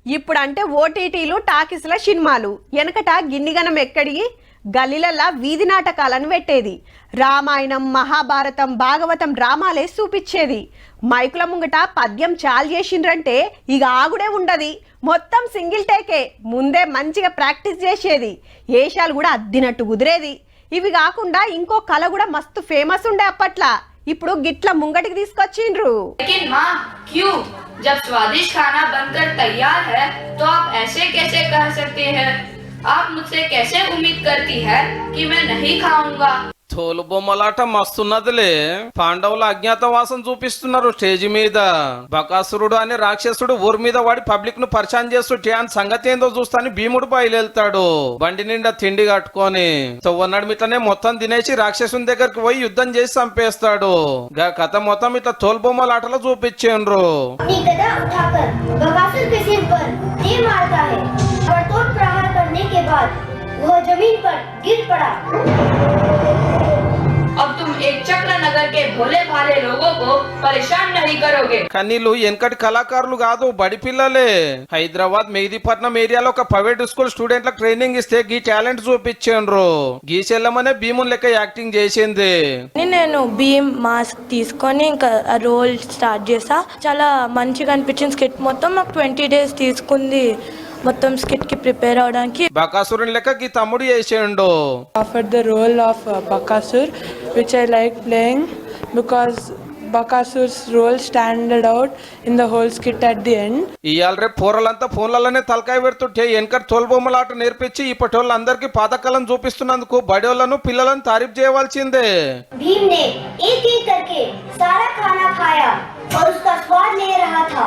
ఇప్పుడంటే ఓటీటీలు టాకీస్ల సినిమాలు వెనకట గిన్నిగనం ఎక్కడి గల్లీలల్లా వీధి నాటకాలను పెట్టేది. రామాయణం, మహాభారతం, భాగవతం డ్రామాలే చూపించేది. మైకుల ముంగట పద్యం చాలు చేసిండ్రంటే ఇక ఆగుడే ఉండది. మొత్తం సింగిల్ టేకే. ముందే మంచిగా ప్రాక్టీస్ చేసేది. ఏషాలు కూడా అద్దినట్టు కుదిరేది. ఇవి కాకుండా ఇంకో కళ కూడా మస్తు ఫేమస్ ఉండే అప్పట్లా. ఇప్పుడు గిట్ల ముంగటికి తీసుకొచ్చిండ్రు. जब स्वादिष्ट खाना बनकर तैयार है तो आप ऐसे कैसे कह सकते हैं? आप मुझसे कैसे उम्मीद करती है कि मैं नहीं खाऊंगा? తోలు బొమ్మలాట మస్తున్నదిలే. పాండవుల అజ్ఞాతవాసం చూపిస్తున్నారు స్టేజ్ మీద. బకాసురుడు అనే రాక్షసుడు ఊరి మీద వాడి పబ్లిక్ ను పరిచయం చేస్తుంటే అని సంగతి ఏందో చూస్తాని భీముడు బయలుతాడు బండి నిండా తిండి కట్టుకొని. తొవ్వన్నాడు ఇట్లనే మొత్తం తినేసి రాక్షసుని దగ్గరికి పోయి యుద్ధం చేసి చంపేస్తాడు. గా కథ మొత్తం ఇట్లా తోలు బొమ్మలాటలో చూపించిండ్రు. अब तुम एक चक्र नगर के भोले भाले लोगों को परेशान नहीं करोगे. కనీలు వెనకటి కళాకారులు కాదు, బడి పిల్లలే. హైదరాబాద్ మెహదీపట్నం ఏరియాలో ఒక ప్రైవేట్ స్కూల్ స్టూడెంట్లకు ట్రైనింగ్ ఇస్తే గీ టాలెంట్ చూపించారు. గీసెల్లమనే భీముని లెక్క యాక్టింగ్ చేసింది. నేను భీమ్ మాస్క్ తీసుకొని ఇంకా రోల్ స్టార్ట్ చేసా. చాలా మంచిగా అనిపించింది. స్కిట్ మొత్తం నాకు 20 days తీసుకుంది మొత్తం స్కిట్ కి ప్రిపేర్ అవడానికి. బకాసురుని లెక్క గీ తమ్ముడు చేసిండు. Offered the role of Bakasur, which I like playing because Bakasur's role standed out in the whole skit at the end. ఇయాల రేపు పోరలంతా ఫోన్లలోనే తలకాయ పెడుతుంటే వెనకటి తోలుబొమ్మలాట నేర్పించి ఇప్పటి వాళ్ళందరికీ పాతకాలం చూపిస్తున్నందుకు బడోళ్లను పిల్లలను తారీఫ్ చేయవలసిందే. भीम ने एक एक करके सारा खाना खाया और उसका स्वाद ले रहा था.